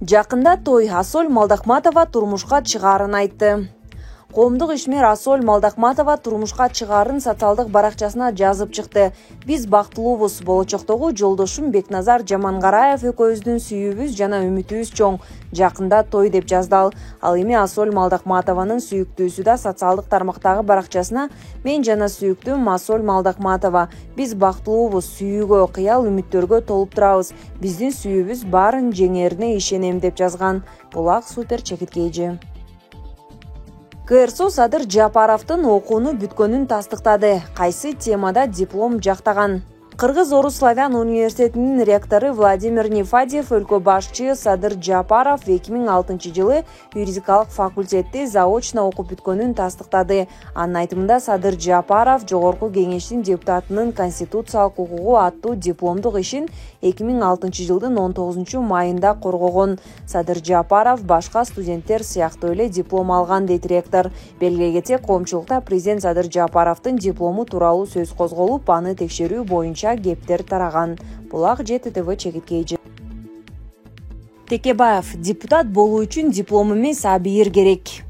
Жакында той Асол Малдахматова турмушка чыгаарын айтты. Коомдук ишмер Асол Малдахматова турмушка чыгаарын социалдык баракчасына жазып чыкты. Биз бактылуубуз, болочоктогу жолдошум Бекназар Жамангараев экөөбүздүн сүйүүбүз жана үмүтүбүз чоң. Жакында той деп жазды ал эми Асол Малдахматованын сүйүктүүсү да социалдык тармактагы баракчасына мен жана сүйүктүүм Асол Малдахматова. Биз бактылуубуз, сүйүүгө, кыял үмүттөргө толуп турабыз. Биздин сүйүүбүз баарын жеңерине ишенем деп жазган. Булак супер чекиткейчи. КРСО Садыр Жапаровдун окууну бүткөнүн тастыктады. Кайсы темада диплом жактаган? Кыргыз-Орус Славян университетинин ректору Владимир Нефадьев өлкө башчы Садыр Жапаров 2006-жылы юридикалык факультетти заочно окуп бүткөнүн тастыктады. Анын айтымында Садыр Жапаров жогорку кеңештин депутатынын конституциялык укугу аттуу дипломдук ишин 2006-жылдын 19-майында коргогон. Садыр Жапаров башка студенттер сыяктуу эле диплом алган, дейт ректор. Белгилей кетсек, коомчулукта президент Садыр Жапаровдун диплому тууралуу сөз козголуп, аны текшерүү боюнча кептер тараган. Булак ЖТТВ чекиткейчи. Текебаев: депутат болуу үчүн диплом эмес, абийир керек.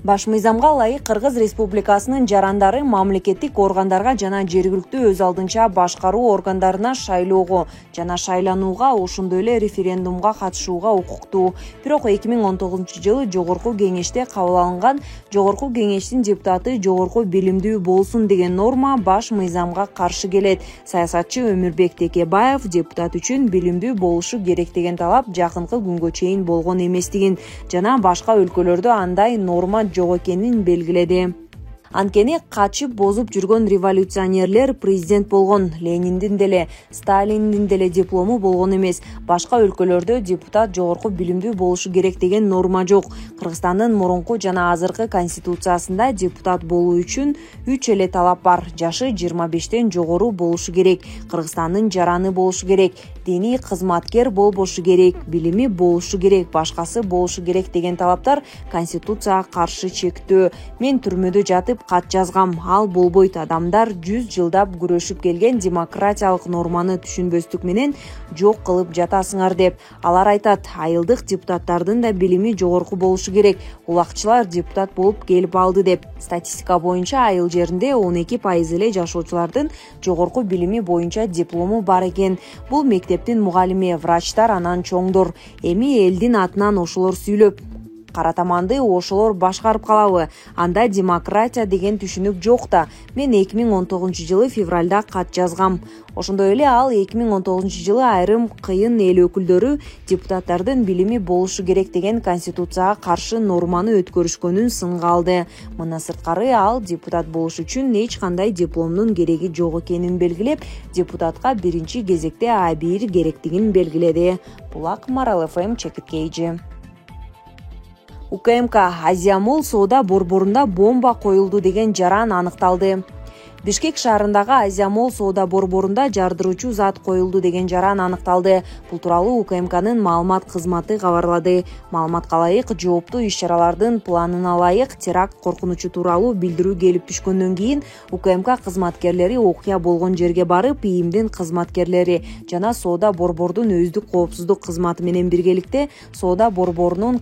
Баш мыйзамга ылайык Кыргыз Республикасынын жарандары мамлекеттик органдарга жана жергиликтүү өз алдынча башкаруу органдарына шайлоого жана шайланууга, ошондой эле референдумга катышууга укуктуу. Бирок 2019-жылы жогорку кеңеште кабыл алынган жогорку кеңештин депутаты жогорку билимдүү болсун деген норма баш мыйзамга каршы келет. Саясатчы Өмүрбек Текебаев депутат үчүн билимдүү болушу керек деген талап жакынкы күнгө чейин болгон эместигин жана башка өлкөлөрдө андай норма жок экенин белгиледи. Анткени качып бозуп жүргөн революционерлер президент болгон. Лениндин деле, Сталиндин деле диплому болгон эмес. Башка өлкөлөрдө депутат жогорку билимдүү болушу керек деген норма жок. Кыргызстандын мурунку жана азыркы конституциясында депутат болуу үчүн 3 эле талап бар. Жашы 25тен жогору болушу керек, Кыргызстандын жараны болушу керек, диний кызматкер болбошу керек, билими болушу керек, башкасы болушу керек деген талаптар конституцияга каршы чектөө. Мен түрмөдө жатып кат жазгам, ал болбойт. Адамдар 100 жылдап күрөшүп келген демократиялык норманы түшүнбөстүк менен жок кылып жатасыңар деп. Алар айтат, айылдык депутаттардын да билими жогорку болушу керек. Улакчылар депутат болуп келип алды деп. Статистика боюнча айыл жеринде 12% эле жашоочулардын жогорку билими боюнча диплому бар экен. Бул мектептин мугалими, врачтар анан чоңдор. Эми элдин атынан ошолор сүйлөп, кара таманды ошолор башкарып калабы? Анда демократия деген түшүнүк жок да. Мен 2019-жылы февралда кат жазгам. Ошондой эле ал 2019-жылы айрым кыйын эл өкүлдөрү депутаттардын билими болушу керек деген конституцияга каршы норманы өткөрүшкөнүн сынга алды. Мына сырткары ал депутат болуш үчүн эч кандай дипломдун кереги жок экенин белгилеп, депутатка биринчи кезекте абийир керектигин белгиледи. Булак Марал ФМ чекиткейчи. УКМК Азия Молл соода борборунда бомба коюлду деген жаран аныкталды. Бишкек шаарындагы Азия Молл соода борборунда жардыруучу зат коюлду деген жаран аныкталды. Бул тууралуу УКМКнын маалымат кызматы кабарлады. Маалыматка ылайык, жооптуу иш-чаралардын планына ылайык теракт коркунучу тууралуу билдирүү келип түшкөндөн кийин УКМК кызматкерлери окуя болгон жерге барып, ИИМдин кызматкерлери жана соода борбордун өздүк коопсуздук кызматы менен биргеликте соода борборунун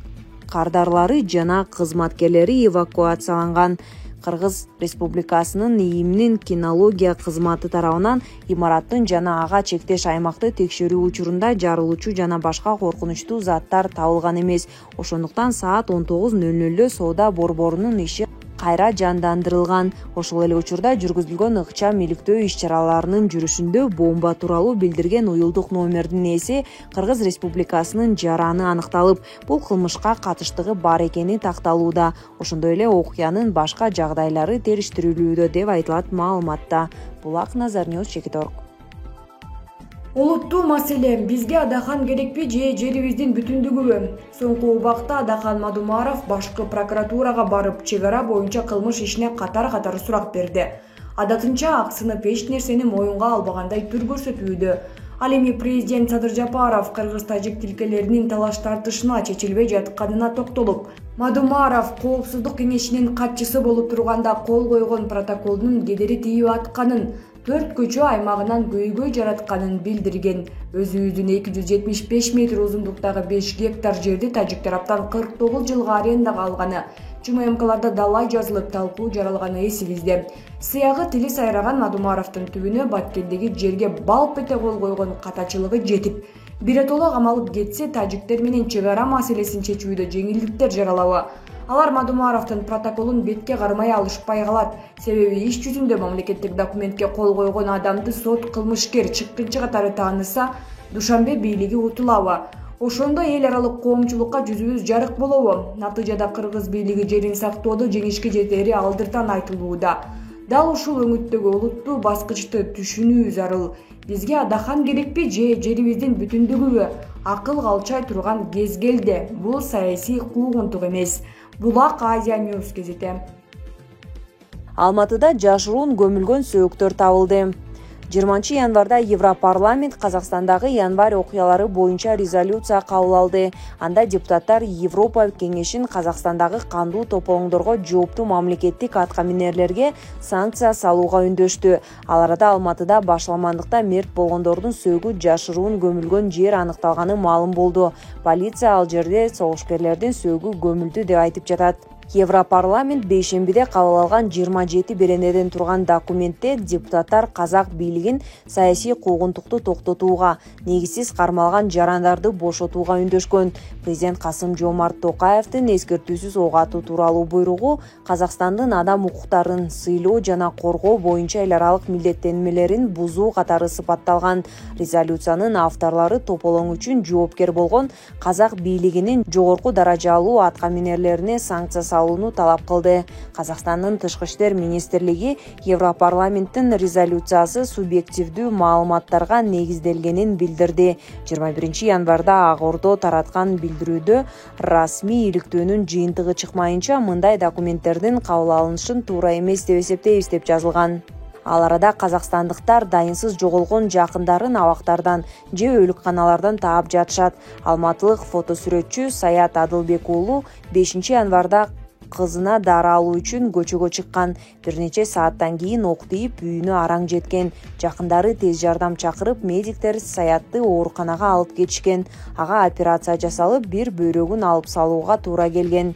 кардарлары жана кызматкерлери эвакуацияланган. Кыргыз Республикасынын ИИМдин кинология кызматы тарабынан имараттын жана ага чектеш аймакты текшерүү учурунда жарылуучу жана башка коркунучтуу заттар табылган эмес. Ошондуктан саат 19:00 соода борборунун иши кайра жандандырылган. Ошол эле учурда жүргүзүлгөн ыкчам иликтөө иш-чараларынын жүрүшүндө бомба тууралуу билдирген уюлдук номердин ээси Кыргыз Республикасынын жараны аныкталып, бул кылмышка катыштыгы бар экени такталууда. Ошондой эле окуянын башка жагдайлары териштирилүүдө деп айтылат маалыматта. Булак Назарнёз Чекиторг. Олуттуу маселе: бизге Адахан керекпи же жерибиздин бүтүндүгүбү? Соңку убакта Адахан Мадумаров башкы прокуратурага барып, чек ара боюнча кылмыш ишине катар сурак берди. Адатынча аксынып эч нерсени моюнга албагандай түр көрсөтүүдө. Ал эми президент Садыр Жапаров кыргыз-тажик тилкелеринин талаш тартышына чечилбей жатканына токтолуп, Мадумаров коопсуздук кеңешинин катчысы болуп турганда кол койгон протоколдун кедери тийип атканын, 4 көчө аймагынан көйгөй жаратканын билдирген. Өзүбүздүн 275 метр узундуктагы 5 гектар жерди тажик тараптан 49 жылга арендага алганы, ЧММКларда далай жазылып талкуу жаралганы эсибизде. Сыягы тили сайраган Мадумаровдун түбүнө баткендеги жерге балп эте кол койгон катачылыгы жетип, биротоло камалып кетсе, тажиктер менен чек ара маселесин чечүүдө жеңилдиктер жаралабы? Алар Мадумаровдун протоколун бетке кармай алышпай калат. Себеби иш жүзүндө мамлекеттик документке кол койгон адамды сот кылмышкер чыккынчы катары тааныса, Душанбе бийлиги утулабы? Ошондо эл аралык коомчулукка жүзүбүз жарык болобу? Натыйжада кыргыз бийлиги жерин сактоодо жеңишке жетери алдыртан айтылууда. Дал ушул өңүттөгү олуттуу баскычты түшүнүү зарыл. Бизге адахан керекпи же жерибиздин бүтүндүгүбү? Акыл калчай турган кез келди. Бул саясий куугунтук эмес. Булак Азия News газети. Алматыда жашыруун көмүлгөн сөөктөр табылды. 20 январда Европарламент Казакстандагы январь окуялары боюнча резолюция кабыл алды. Анда депутаттар Европа кеңешин Казакстандагы кандуу тополоңдорго жооптуу мамлекеттик аткаминерлерге санкция салууга үндөштү. Ал арада Алматыда башламандыкта мерт болгондордун сөөгү жашыруун көмүлгөн жер аныкталганы маалым болду. Полиция ал жерде согушкерлердин сөөгү көмүлдү деп айтып жатат. Европарламент бейшембиде кабыл алган 27 беренеден турган документте депутаттар казак бийлигин саясий куугунтукту токтотууга, негизсиз кармалган жарандарды бошотууга үндөшкөн. Президент Касым-Жомарт Токаевдин эскертүүсүз ок атуу тууралуу буйругу Казакстандын адам укуктарын сыйлоо жана коргоо боюнча эл аралык милдеттенмелерин бузуу катары сыпатталган. Резолюциянын авторлору тополоң үчүн жоопкер болгон казак бийлигинин жогорку даражалуу аткаминерлерине санкция салууну талап кылды. Казакстандын тышкы иштер министрлиги Европарламенттин резолюциясы субъективдүү маалыматтарга негизделгенин билдирди. 21 январда Ак Ордо тараткан билдирүүдө расмий иликтөөнүн жыйынтыгы чыкмайынча мындай документтердин кабыл алынышын туура эмес деп эсептейбиз деп жазылган. Ал арада казакстандыктар дайынсыз жоголгон жакындарын абактардан же өлүкканалардан таап жатышат. Алматылык фотосүрөтчү Саят Адылбек уулу 5 январда кызына дары алуу үчүн көчөгө чыккан. Бир нече сааттан кийин ок тийип үйүнө араң жеткен. Жакындары тез жардам чакырып, медиктер Саятты ооруканага алып кетишкен. Ага операция жасалып, бир бөйрөгүн алып салууга туура келген.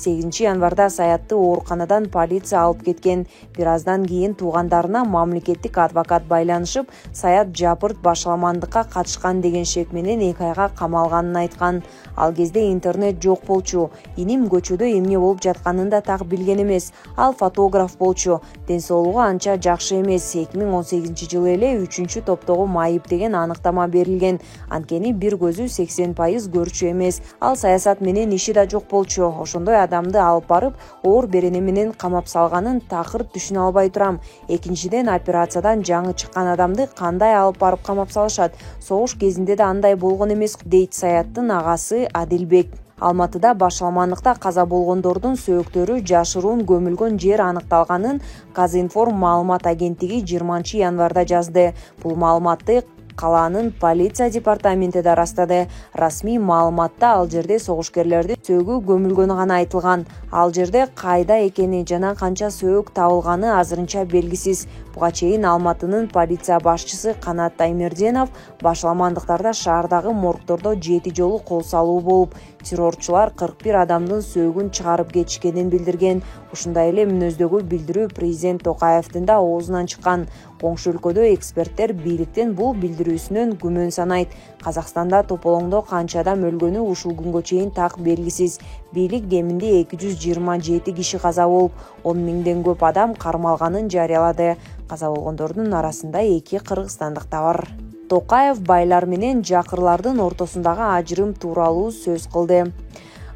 8 январда Саятты ооруканадан полиция алып кеткен. Бир аздан кийин туугандарына мамлекеттик адвокат байланышып, Саят жапырт башламандыкка катышкан деген шек менен 2 айга камалганын айткан. Ал кезде интернет жок болчу. Иним көчөдө эмне болуп жатканын да так билген эмес. Ал фотограф болчу. Ден соолугу анча жакшы эмес. 2018 жылы эле 3 топтогу майып деген аныктама берилген. Анткени бир көзү 80% көрчү эмес. Ал саясат менен иши да жок болчу. Ошондой адамды алып барып, оор берене менен камап салганын такыр түшүнө албай турам. Экинчиден, операциядан жаңы чыккан адамды кандай алып барып камап салышат? Согуш кезинде да андай болгон эмес, дейт Саяттын агасы Адилбек. Алматыда башламандыкта каза болгондордун сөөктөрү жашыруун көмүлгөн жер аныкталганын Казинформ маалымат агенттиги 20 январда жазды. Бул маалыматты калаанын полиция департаменти да ырастады. Расмий маалыматта ал жерде согушкерлердин сөөгү көмүлгөнү гана айтылган. Ал жерде кайда экени жана канча сөөк табылганы азырынча белгисиз. Буга чейин Алматынын полиция башчысы Канат Таймерденов башламандыктарда шаардагы моргтордо 7 жолу кол салуу болуп, террорчулар 41 адамдын сөөгүн чыгарып кетишкенин билдирген. Ушундай эле мүнөздөгү билдирүү президент Токаевдин да оозунан чыккан. Коңшу өлкөдө эксперттер бийликтин бул билдирүүсүнөн күмөн санайт. Казакстанда тополоңдо канча адам өлгөнү ушул күнгө чейин так белгисиз. Бийлик кеминде 227 киши каза болуп, 10 миңден көп адам кармалганын жарыялады. Каза болгондордун арасында 2 кыргызстандык да бар. Токаев байлар менен жакырлардын ортосундагы ажырым тууралуу сөз кылды.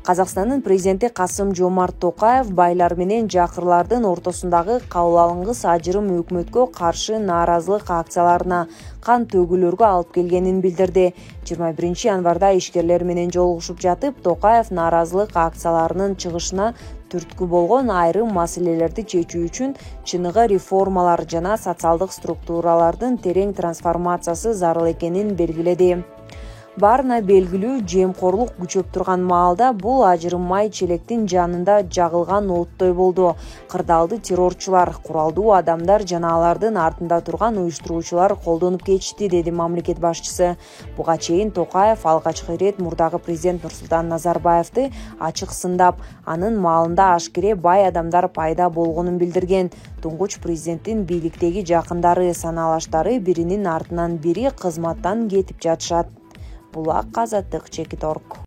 Казакстандын президенти Касым-Жомарт Токаев байлар менен жакырлардын ортосундагы кабыл алынгыс ажырым өкмөткө каршы нааразылык акцияларына, кан төгүүлөргө алып келгенин билдирди. 21 январда ишкерлер менен жолугушуп жатып, Токаев нааразылык акцияларынын чыгышына түрткү болгон айрым маселелерди чечүү үчүн чыныгы реформалар жана социалдык структуралардын терең трансформациясы зарыл экенин белгиледи. Баарына белгилүү, жемкорлук күчөп турган маалда бул ажырым май челектин жанында жагылган оттой болду. Кырдаалды террорчулар, куралдуу адамдар жана алардын артында турган уюштуруучулар колдонуп кетишти, деди мамлекет башчысы. Буга чейин Токаев алгачкы ирет мурдагы президент Нурсултан Назарбаевди ачык сындап, анын маалында ашкере бай адамдар пайда болгонун билдирген. Туңгуч президенттин бийликтеги жакындары, саналаштары биринин артынан бири кызматтан кетип жатышат. Булак Азаттык, Чекит Орг.